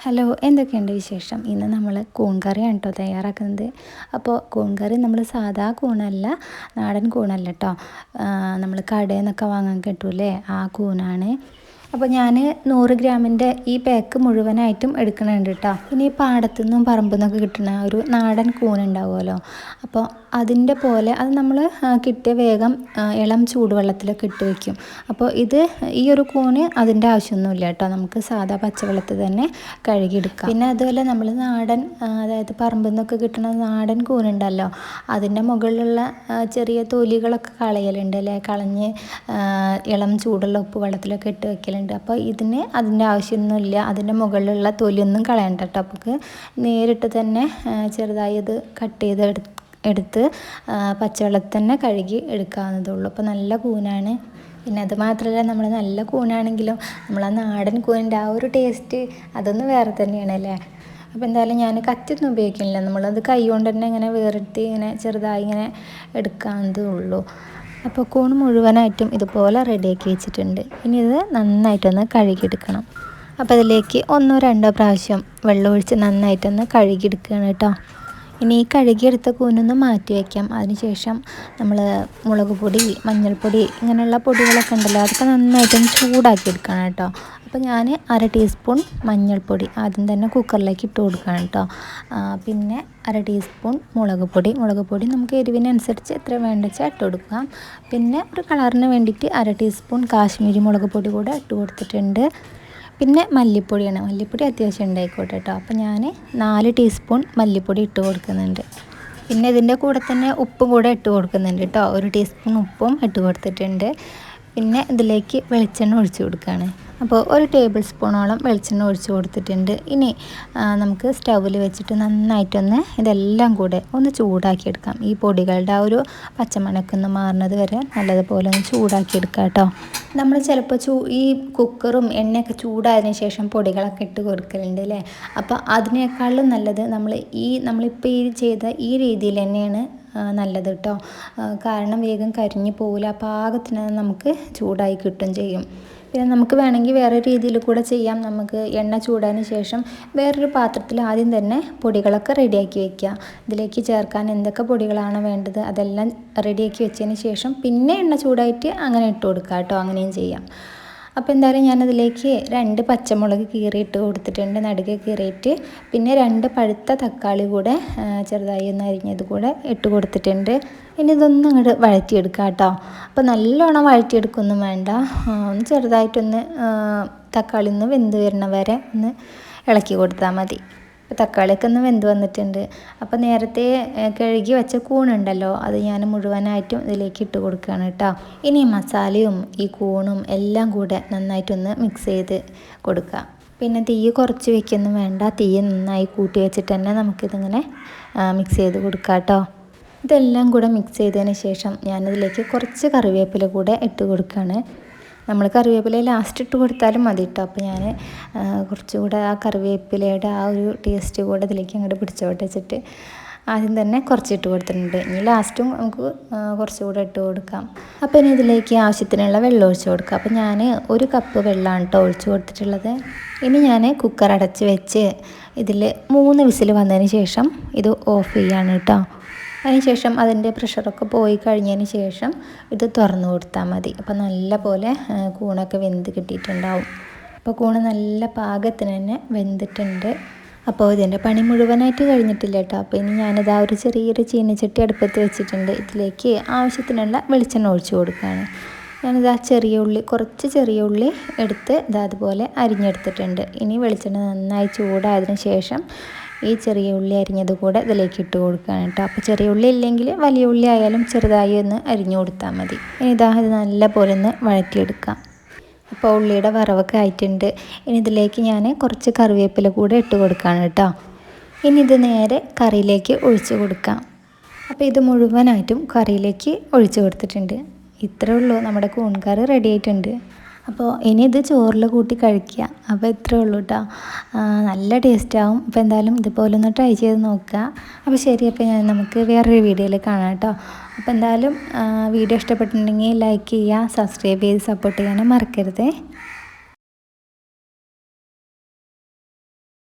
Hello, എന്തൊക്കെയുണ്ട് വിശേഷം? ഇന്ന് നമ്മൾ കൂൺ കറിയാണ് കേട്ടോ തയ്യാറാക്കുന്നത്. അപ്പോൾ കൂൺ കറി നമ്മൾ സാധാ കൂണല്ല, നാടൻ കൂണല്ല കേട്ടോ. നമ്മൾ കടയിൽ നിന്നൊക്കെ വാങ്ങാൻ കിട്ടൂലേ, ആ കൂനാണ്. അപ്പോൾ ഞാൻ 100 ഗ്രാമിൻ്റെ ഈ പാക്ക് മുഴുവനായിട്ടും എടുക്കണുണ്ട് കേട്ടോ. ഇനി പാടത്തു നിന്നും പറമ്പിൽ നിന്നൊക്കെ കിട്ടുന്ന ഒരു നാടൻ കൂണുണ്ടാവുമല്ലോ, അപ്പോൾ അതിൻ്റെ പോലെ അത് നമ്മൾ കിട്ടിയ വേഗം ഇളം ചൂടുവെള്ളത്തിലൊക്കെ ഇട്ട് വയ്ക്കും. അപ്പോൾ ഈ ഒരു കൂണ് അതിൻ്റെ ആവശ്യമൊന്നുമില്ല കേട്ടോ, നമുക്ക് സാധാ പച്ചവെള്ളത്തിൽ തന്നെ കഴുകിയെടുക്കാം. പിന്നെ അതുപോലെ നമ്മൾ നാടൻ, അതായത് പറമ്പിൽ നിന്നൊക്കെ കിട്ടുന്ന നാടൻ കൂനുണ്ടല്ലോ, അതിൻ്റെ മുകളിലുള്ള ചെറിയ തൊലികളൊക്കെ കളയലുണ്ട് അല്ലേ, കളഞ്ഞ് ഇളം ചൂടുള്ള ഉപ്പ് വെള്ളത്തിലൊക്കെ ഇട്ട് വെക്കലുണ്ട്. അപ്പോൾ അതിൻ്റെ ആവശ്യമൊന്നുമില്ല, അതിൻ്റെ മുകളിലുള്ള തൊലിയൊന്നും കളയണ്ട കേട്ടോ. അപ്പോൾ നേരിട്ട് തന്നെ ചെറുതായി ഇത് കട്ട് ചെയ്ത് എടുത്ത് പച്ചവെള്ളത്തിൽ തന്നെ കഴുകി എടുക്കാവുന്നതുള്ളൂ. അപ്പോൾ നല്ല കൂനാണ്. പിന്നെ അത് മാത്രമല്ല, നമ്മൾ നല്ല കൂനാണെങ്കിലും നമ്മൾ ആ നാടൻ കൂനിൻ്റെ ആ ഒരു ടേസ്റ്റ് അതൊന്നും വേറെ തന്നെയാണല്ലേ. അപ്പോൾ എന്തായാലും ഞാൻ കത്തിയൊന്നും ഉപയോഗിക്കുന്നില്ല, നമ്മളത് കൈ കൊണ്ട് തന്നെ ഇങ്ങനെ വേറിട്ട് ഇങ്ങനെ ചെറുതായി ഇങ്ങനെ എടുക്കാവുന്നതേ ഉള്ളൂ. അപ്പോൾ കൂൺ മുഴുവനായിട്ടും ഇതുപോലെ റെഡിയാക്കി വെച്ചിട്ടുണ്ട്. ഇനി ഇത് നന്നായിട്ടൊന്ന് കഴുകിയെടുക്കണം. അപ്പോൾ അതിലേക്ക് 1-2 പ്രാവശ്യം വെള്ളം ഒഴിച്ച് നന്നായിട്ടൊന്ന് കഴുകിയെടുക്കുകയാണ് കേട്ടോ. ഇനി ഈ കഴുകിയെടുത്ത കൂനൊന്ന് മാറ്റി വയ്ക്കാം. അതിനുശേഷം നമ്മൾ മുളക് പൊടി, മഞ്ഞൾപ്പൊടി, ഇങ്ങനെയുള്ള പൊടികളൊക്കെ ഉണ്ടല്ലോ, അതൊക്കെ നന്നായിട്ടൊന്ന് ചൂടാക്കി എടുക്കണം കേട്ടോ. അപ്പോൾ ഞാൻ 1/2 ടീസ്പൂൺ മഞ്ഞൾപ്പൊടി ആദ്യം തന്നെ കുക്കറിലേക്ക് ഇട്ട് കൊടുക്കണം കേട്ടോ. പിന്നെ 1/2 ടീസ്പൂൺ മുളക് പൊടി നമുക്ക് എരിവിനനുസരിച്ച് എത്ര വേണ്ടെച്ചാൽ ഇട്ട് കൊടുക്കാം. പിന്നെ ഒരു കളറിന് വേണ്ടിയിട്ട് 1/2 ടീസ്പൂൺ കാശ്മീരി മുളക് പൊടി കൂടെ ഇട്ട് കൊടുത്തിട്ടുണ്ട്. പിന്നെ മല്ലിപ്പൊടി അത്യാവശ്യം ഉണ്ടായിക്കോട്ടെ കേട്ടോ. അപ്പോൾ ഞാൻ 4 ടീസ്പൂൺ മല്ലിപ്പൊടി ഇട്ട് കൊടുക്കുന്നുണ്ട്. പിന്നെ ഇതിൻ്റെ കൂടെ തന്നെ ഉപ്പും കൂടെ ഇട്ട് കൊടുക്കുന്നുണ്ട് കേട്ടോ. 1 ടീസ്പൂൺ ഉപ്പും ഇട്ട് കൊടുത്തിട്ടുണ്ട്. പിന്നെ ഇതിലേക്ക് വെളിച്ചെണ്ണ ഒഴിച്ച് കൊടുക്കുകയാണ്. അപ്പോൾ 1 ടേബിൾ സ്പൂണോളം വെളിച്ചെണ്ണ ഒഴിച്ച് കൊടുത്തിട്ടുണ്ട്. ഇനി നമുക്ക് സ്റ്റൗവിൽ വെച്ചിട്ട് നന്നായിട്ടൊന്ന് ഇതെല്ലാം കൂടെ ഒന്ന് ചൂടാക്കിയെടുക്കാം. ഈ പൊടികളുടെ ആ ഒരു പച്ചമണക്കൊന്ന് മാറുന്നത് വരെ നല്ലതുപോലെ ഒന്ന് ചൂടാക്കിയെടുക്കാം കേട്ടോ. നമ്മൾ ചിലപ്പോൾ ഈ കുക്കറും എണ്ണയൊക്കെ ചൂടായതിനു ശേഷം പൊടികളൊക്കെ ഇട്ട് കൊടുക്കലുണ്ട് അല്ലേ. അപ്പോൾ അതിനേക്കാളും നല്ലത് നമ്മളിപ്പോൾ ഈ ചെയ്ത ഈ രീതിയിൽ തന്നെയാണ് നല്ലത് കേട്ടോ. കാരണം വേഗം കരിഞ്ഞു പോകില്ല, പാകത്തിന് നമുക്ക് ചൂടായി കിട്ടും ചെയ്യും. പിന്നെ നമുക്ക് വേണമെങ്കിൽ വേറെ രീതിയിൽ കൂടെ ചെയ്യാം. നമുക്ക് എണ്ണ ചൂടായതിന് ശേഷം വേറൊരു പാത്രത്തിൽ ആദ്യം തന്നെ പൊടികളൊക്കെ റെഡിയാക്കി വയ്ക്കുക. ഇതിലേക്ക് ചേർക്കാൻ എന്തൊക്കെ പൊടികളാണ് വേണ്ടത് അതെല്ലാം റെഡിയാക്കി വെച്ചതിന് ശേഷം പിന്നെ എണ്ണ ചൂടായിട്ട് അങ്ങനെ ഇട്ട് കൊടുക്കുക കേട്ടോ. അങ്ങനെയും ചെയ്യാം. അപ്പോൾ എന്തായാലും ഞാനതിലേക്ക് 2 പച്ചമുളക് കീറിയിട്ട് കൊടുത്തിട്ടുണ്ട്, നടുകെ കീറിയിട്ട്. പിന്നെ 2 പഴുത്ത തക്കാളി കൂടെ ചെറുതായി ഒന്ന് അരിഞ്ഞത് കൂടെ ഇട്ട് കൊടുത്തിട്ടുണ്ട്. ഇനി ഇതൊന്നും അങ്ങോട്ട് വഴറ്റിയെടുക്കുക കേട്ടോ. അപ്പോൾ നല്ലോണം വഴറ്റിയെടുക്കൊന്നും വേണ്ട, ഒന്ന് ചെറുതായിട്ടൊന്ന് തക്കാളി ഒന്ന് വെന്ത് വരുന്ന വരെ ഒന്ന് ഇളക്കി കൊടുത്താൽ മതി. ഇപ്പോൾ തക്കാളിയൊക്കെ ഒന്ന് വെന്ത് വന്നിട്ടുണ്ട്. അപ്പോൾ നേരത്തെ കഴുകി വെച്ച കൂണുണ്ടല്ലോ, അത് ഞാൻ മുഴുവനായിട്ടും ഇതിലേക്ക് ഇട്ട് കൊടുക്കുകയാണ് കേട്ടോ. ഇനി മസാലയും ഈ കൂണും എല്ലാം കൂടെ നന്നായിട്ടൊന്ന് മിക്സ് ചെയ്ത് കൊടുക്കുക. പിന്നെ തീ കുറച്ച് വയ്ക്കൊന്നും വേണ്ട, തീ നന്നായി കൂട്ടി വെച്ചിട്ട് തന്നെ നമുക്കിതിങ്ങനെ മിക്സ് ചെയ്ത് കൊടുക്കാം കേട്ടോ. ഇതെല്ലാം കൂടെ മിക്സ് ചെയ്തതിന് ശേഷം ഞാനിതിലേക്ക് കുറച്ച് കറിവേപ്പില കൂടെ ഇട്ട് കൊടുക്കുകയാണ്. നമ്മൾ കറിവേപ്പില ലാസ്റ്റ് ഇട്ട് കൊടുത്താലും മതി കേട്ടോ. അപ്പോൾ ഞാൻ കുറച്ചുകൂടെ ആ കറിവേപ്പിലയുടെ ആ ഒരു ടേസ്റ്റ് കൂടെ ഇതിലേക്ക് അങ്ങോട്ട് പിടിച്ചോട്ട് വെച്ചിട്ട് ആദ്യം തന്നെ കുറച്ചിട്ട് കൊടുത്തിട്ടുണ്ട്. ഇനി ലാസ്റ്റും നമുക്ക് കുറച്ചുകൂടെ ഇട്ട് കൊടുക്കാം. അപ്പോൾ ഇനി ഇതിലേക്ക് ആവശ്യത്തിനുള്ള വെള്ളം ഒഴിച്ച് കൊടുക്കാം. അപ്പോൾ ഞാൻ 1 കപ്പ് വെള്ളമാണ് കേട്ടോ ഒഴിച്ച് കൊടുത്തിട്ടുള്ളത്. ഇനി ഞാൻ കുക്കർ അടച്ച് വെച്ച് ഇതിൽ 3 വിസിൽ വന്നതിന് ശേഷം ഇത് ഓഫ് ചെയ്യാണ് കേട്ടോ. അതിനുശേഷം അതിൻ്റെ പ്രഷറൊക്കെ പോയി കഴിഞ്ഞതിന് ശേഷം ഇത് തുറന്ന് കൊടുത്താൽ മതി. അപ്പോൾ നല്ല പോലെ കൂണൊക്കെ വെന്ത് കിട്ടിയിട്ടുണ്ടാവും. അപ്പോൾ കൂണ് നല്ല പാകത്തിന് തന്നെ വെന്തിട്ടുണ്ട്. അപ്പോൾ ഇതിൻ്റെ പണി മുഴുവനായിട്ട് കഴിഞ്ഞിട്ടില്ല കേട്ടോ. അപ്പോൾ ഇനി ഞാനിതാ ഒരു ചെറിയൊരു ചീനച്ചട്ടി അടുപ്പത്ത് വെച്ചിട്ടുണ്ട്. ഇതിലേക്ക് ആവശ്യത്തിനുള്ള വെളിച്ചെണ്ണ ഒഴിച്ച് കൊടുക്കുകയാണ്. ഞാനിതാ കുറച്ച് ചെറിയ ഉള്ളി എടുത്ത് അതുപോലെ അരിഞ്ഞെടുത്തിട്ടുണ്ട്. ഇനി വെളിച്ചെണ്ണ നന്നായി ചൂടായതിനു ശേഷം ഈ ചെറിയ ഉള്ളി അരിഞ്ഞത് കൂടെ ഇതിലേക്ക് ഇട്ട് കൊടുക്കുകയാണ് കേട്ടോ. അപ്പോൾ ചെറിയ ഉള്ളി ഇല്ലെങ്കിൽ വലിയ ഉള്ളി ആയാലും ചെറുതായി ഒന്ന് അരിഞ്ഞു കൊടുത്താൽ മതി. ഇനി ഇത് നല്ല പോലെ ഒന്ന് വഴറ്റിയെടുക്കാം. അപ്പോൾ ഉള്ളിയുടെ വറവൊക്കെ ആയിട്ടുണ്ട്. ഇനി ഇതിലേക്ക് ഞാൻ കുറച്ച് കറിവേപ്പില കൂടെ ഇട്ട് കൊടുക്കുകയാണ് കേട്ടോ. ഇനി ഇത് നേരെ കറിയിലേക്ക് ഒഴിച്ച് കൊടുക്കാം. അപ്പോൾ ഇത് മുഴുവനായിട്ടും കറിയിലേക്ക് ഒഴിച്ച് കൊടുത്തിട്ടുണ്ട്. ഇത്രേ ഉള്ളൂ, നമ്മുടെ കൂൺ കറി റെഡി ആയിട്ടുണ്ട്. അപ്പോൾ ഇനി ഇത് ചോറിൽ കൂട്ടി കഴിക്കുക. അപ്പോൾ ഇത്രേ ഉള്ളൂ കേട്ടോ, നല്ല ടേസ്റ്റാവും. അപ്പോൾ എന്തായാലും ഇതുപോലെ ഒന്ന് ട്രൈ ചെയ്ത് നോക്കുക. അപ്പോൾ ശരി, അപ്പോൾ നമുക്ക് വേറൊരു വീഡിയോയിൽ കാണാം കേട്ടോ. അപ്പോൾ എന്തായാലും വീഡിയോ ഇഷ്ടപ്പെട്ടിട്ടുണ്ടെങ്കിൽ ലൈക്ക് ചെയ്യുക, സബ്സ്ക്രൈബ് ചെയ്ത് സപ്പോർട്ട് ചെയ്യാനും മറക്കരുത്.